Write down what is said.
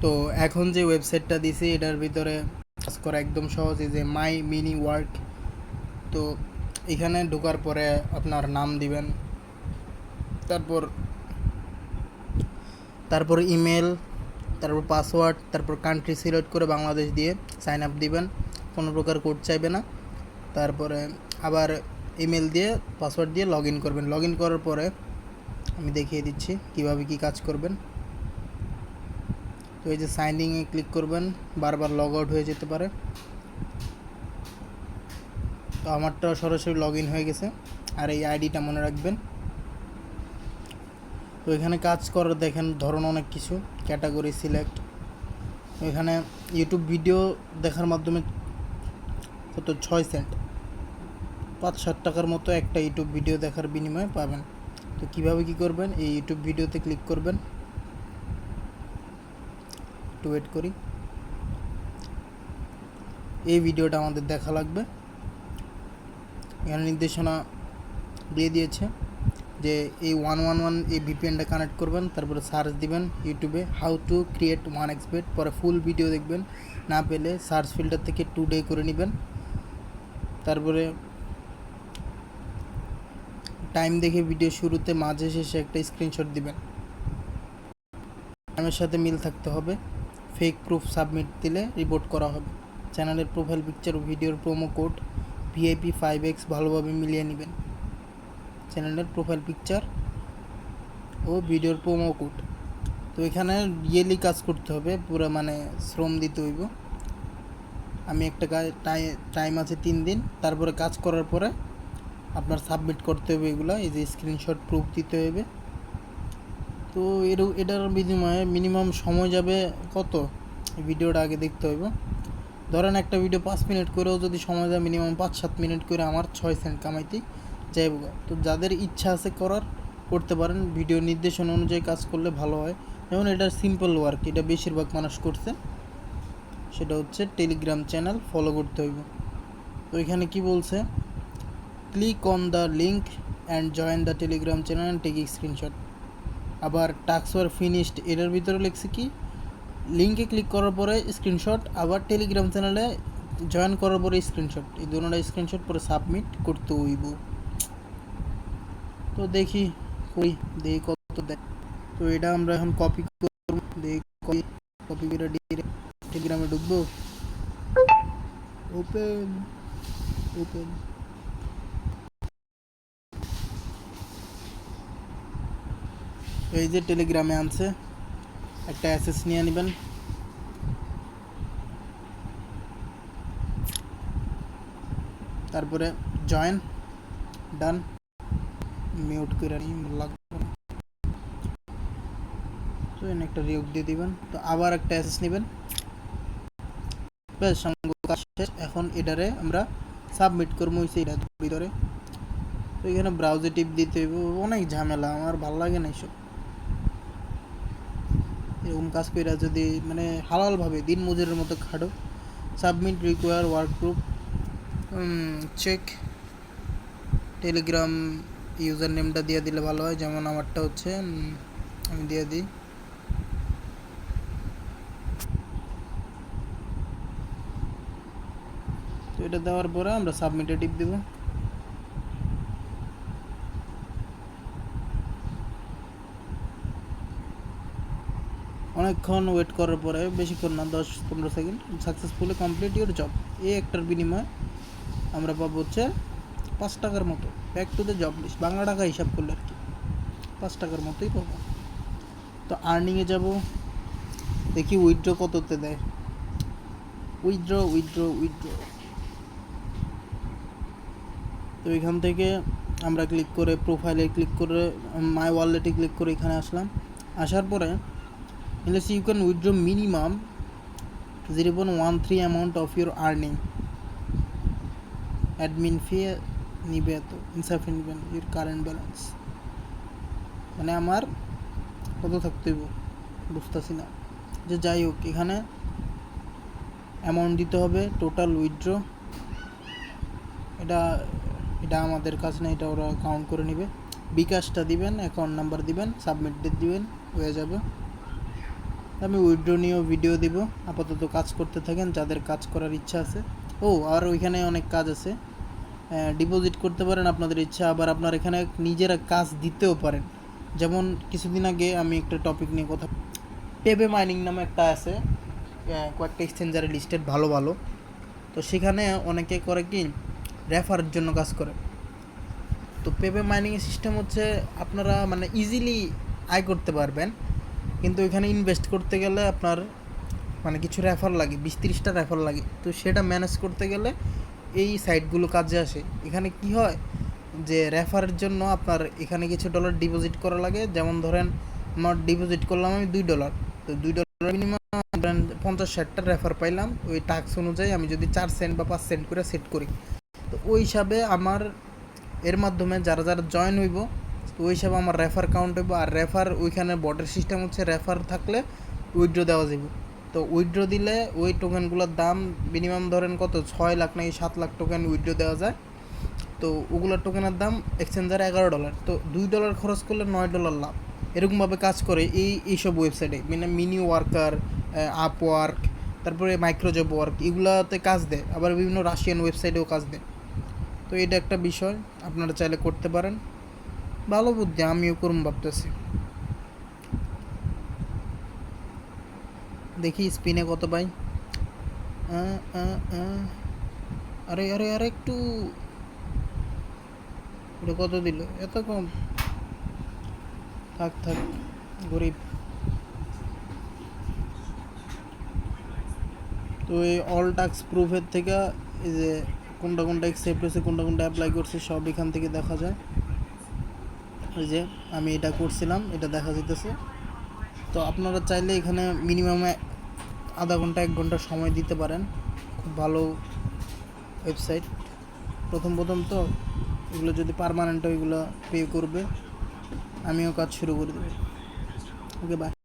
তো এখন যে ওয়েবসাইটটা দিছি এটার ভিতরে কাজ করা একদম সহজ, এই যে মাই মিনি ওয়ার্ক। তো এখানে ঢোকার পরে আপনার নাম দিবেন, তারপর তারপর ইমেল, তারপর পাসওয়ার্ড, তারপর কান্ট্রি সিলেক্ট করে বাংলাদেশ দিয়ে সাইন আপ দিবেন, কোনো প্রকার কোড চাইবে না। তারপরে আবার ইমেল দিয়ে পাসওয়ার্ড দিয়ে লগ ইন করবেন। লগ ইন করার পরে আমি দেখিয়ে দিচ্ছি কিভাবে কি কাজ করবেন। তো এই যে সাইন ইনে ক্লিক করবেন, বারবার লগ আউট হয়ে যেতে পারে। তো আমারটা সরাসরি লগ ইন হয়ে গেছে। আর এই আইডিটা মনে রাখবেন। তো এখানে কাজ করার দেখেন ধরন অনেক কিছু, ক্যাটাগরি সিলেক্ট। এখানে ইউটিউব ভিডিও দেখার মাধ্যমে কত 6 সেন্ট, 5-7 টাকার মতো একটা ইউটিউব ভিডিও দেখার বিনিময়ে পাবেন। তো কিভাবে কি করবেন, এই ইউটিউব ভিডিওতে ক্লিক করবেন, একটু ওয়েট করি। এই ভিডিওটা আমাদের দেখা লাগবে। এখানে নির্দেশনা দিয়ে দিয়েছে যে এই 111 এই ভিপিএনটা কানেক্ট করবেন, তারপরে সার্চ দিবেন ইউটিউবে হাউ টু ক্রিয়েট 1xbet, পরে ফুল ভিডিও দেখবেন, না পেলে সার্চ ফিল্টার থেকে টুডে করে নেবেন। তারপরে টাইম দেখে ভিডিও শুরুতে মাঝে শেষে একটা স্ক্রিনশট দিবেন, টাইমের সাথে মিল থাকতে হবে। ফেক প্রুফ সাবমিট দিলে রিপোর্ট করা হবে। চ্যানেলের প্রোফাইল পিকচার ও ভিডিওর প্রোমো কোড ভিআইপি 5x ভালোভাবে মিলিয়ে নেবেন। চ্যানেলের প্রোফাইল পিকচার ও ভিডিওর প্রোমো কোড। তো এখানে রিয়েলি কাজ করতে হবে, পুরো মানে শ্রম দিতে হইব। আমি একটা টাইম আছে 3 দিন, তারপরে কাজ করার পরে আপনার সাবমিট করতে হবে এগুলো। এই যে স্ক্রিনশট প্রুফ দিতে হবে। তো এটার বিনিময়ে মিনিমাম সময় যাবে কত, ভিডিওটা আগে দেখতে হইব। ধরেন একটা ভিডিও 5 মিনিট করেও যদি সময় যায়, মিনিমাম 5-7 মিনিট করে আমার 6 সেন্ট কামাইতেই যাইব। তো যাদের ইচ্ছা আছে করার, করতে পারেন। ভিডিও নির্দেশনা অনুযায়ী কাজ করলে ভালো হয়। যেমন এটা সিম্পল ওয়ার্ক, এটা বেশিরভাগ মানুষ করছে। সেটা হচ্ছে টেলিগ্রাম চ্যানেল ফলো করতে হইব। তো এখানে কি বলছে, click on the link and join the Telegram channel and take screenshot. আবার টাস্ক ওয়ার ফিনিশড, এটার ভিতরে লিখছে কি, লিঙ্কে ক্লিক করার পরে স্ক্রিনশট, আবার টেলিগ্রাম চ্যানেলে জয়েন করার পরে স্ক্রিনশট, এই দুটোটা স্ক্রিনশট পরে সাবমিট করতে হইব। তো দেখি কত দেয়। তো এটা আমরা এখন কপি করব, দেখি কপি করে টেলিগ্রামে ঢুকবো। ওপেন ওপেন এই যে টেলিগ্রামে আনছে, একটা অ্যাসেস নিয়ে নেবেন। তারপরে জয়েন, ডান, মিউট করে লাগবে। তো এখানে একটা রিয়োগ দিয়ে দিবেন। তো আবার একটা অ্যাসেস নেবেন। বেশ, কাজ শেষ। এখন এটারে আমরা সাবমিট করবো এটার ভিতরে। তো এখানে ব্রাউজে টিপ দিতে হইব, অনেক ঝামেলা, আমার ভালো লাগে না এইসব। এরকম কাজ করে যদি মানে হালালভাবে দিন মজুরের মতো খাটো। Submit require work group check. Telegram user নেমটা দিয়ে দিলে ভালো হয়, যেমন আমারটা হচ্ছে, আমি দিয়ে দিই। তো এটা দেওয়ার পরে আমরা সাবমিটে টিপ দেব। অনেকক্ষণ ওয়েট করার পরে, বেশিক্ষণ না, 10-15 second, successfully complete your job. এই একটার বিনিময়ে আমরা পাবো হচ্ছে 5 টাকার মতো, back to the job list, Bangla টাকা হিসাব করলে আর কি 5 টাকার মতোই পাবো। তো আর্নিংয়ে যাব, দেখি উইথড্র কততে দেয়। উইথড্র। তো এখান থেকে আমরা ক্লিক করে প্রোফাইলে ক্লিক করে মাই ওয়ালেটে ক্লিক করে এখানে আসলাম। আসার পরে you can withdraw minimum 0.13 amount of your earning. Admin fee নিবে এত, ইনসাফিসিয়েন্ট নিবেন ইউর কারেন্ট ব্যালেন্স। মানে আমার কত থাকতে হইব বুঝতেছি না। যে যাই হোক, এখানে অ্যামাউন্ট দিতে হবে টোটাল উইথড্র। এটা এটা আমাদের কাছে না, এটা ওরা কাউন্ট করে নেবে। বিকাশটা দিবেন, অ্যাকাউন্ট নাম্বার দিবেন, সাবমিট ডেট দিবেন, হয়ে যাবে। আমি উইথড্র নিয়েও ভিডিও দিব। আপাতত কাজ করতে থাকেন যাদের কাজ করার ইচ্ছা আছে। আর ওইখানে অনেক কাজ আছে, ডিপোজিট করতে পারেন আপনাদের ইচ্ছা, আবার আপনার এখানে নিজেরা কাজ দিতেও পারেন। যেমন কিছুদিন আগে আমি একটা টপিক নিয়ে কথা, পেবে মাইনিং নামে একটা আছে, কয়েকটা এক্সচেঞ্জারে লিস্টেড ভালো ভালো। তো সেখানে অনেকে করে কি রেফারের জন্য কাজ করে। তো পেবে মাইনিংয়ের সিস্টেম হচ্ছে আপনারা মানে ইজিলি আয় করতে পারবেন, কিন্তু ওইখানে ইনভেস্ট করতে গেলে আপনার মানে কিছু রেফার লাগে, 20-30টা রেফার লাগে। তো সেটা ম্যানেজ করতে গেলে এই সাইটগুলো কাজে আসে। এখানে কি হয় যে রেফারের জন্য আপনার এখানে কিছু ডলার ডিপোজিট করা লাগে। যেমন ধরেন আমার ডিপোজিট করলাম আমি $2, তো $2 মিনিমাম 50-60টা রেফার পাইলাম। ওই টাস্ক অনুযায়ী আমি যদি 4 সেন্ট বা 5 সেন্ট করে সেট করি, তো ওই হিসাবে আমার এর মাধ্যমে যারা যারা জয়েন হইব, তো ওই হিসাবে আমার রেফার কাউন্ট হইব। আর রেফার ওইখানে বটের সিস্টেম হচ্ছে রেফার থাকলে উইথড্র দেওয়া যাবে। তো উইথড্র দিলে ওই টোকেনগুলোর দাম মিনিমাম ধরেন কত 6 লাখ নাকি 7 লাখ টোকেন উইথড্র দেওয়া যায়। তো ওগুলোর টোকেনের দাম এক্সচেঞ্জারে $11, তো $2 খরচ করলে $9 লাভ। এরকমভাবে কাজ করে এইসব ওয়েবসাইটে, মানে মিনি ওয়ার্কার, আপওয়ার্ক, তারপরে মাইক্রোজব ওয়ার্ক, এগুলাতে কাজ দেয়। আবার বিভিন্ন রাশিয়ান ওয়েবসাইটেও কাজ দেয়। তো এটা একটা বিষয়, আপনারা চাইলে করতে পারেন। ভালো বুদ্ধি, আমিও করুম ভাবতেছি। দেখি স্পিনে কত পাই। আরে আরে আরে একটু, এটা কত দিল, এত কম। থাক থাক, গরিব। তো এই অল টাস্ক প্রুফের থেকে এই যে কোনটা কোনটা অ্যাকসেপ্ট হয়েছে, কোনটা কোনটা অ্যাপ্লাই করছে, সব এখান থেকে দেখা যায়। ওই যে আমি এটা করছিলাম, এটা দেখা যেতেছে। তো আপনারা চাইলে এখানে মিনিমাম আধা ঘন্টা 1 ঘন্টা সময় দিতে পারেন। খুব ভালো ওয়েবসাইট। প্রথম প্রথম তো এগুলো যদি পার্মানেন্ট এগুলো পে করবে, আমিও কাজ শুরু করে দেবো। ওকে, বাই।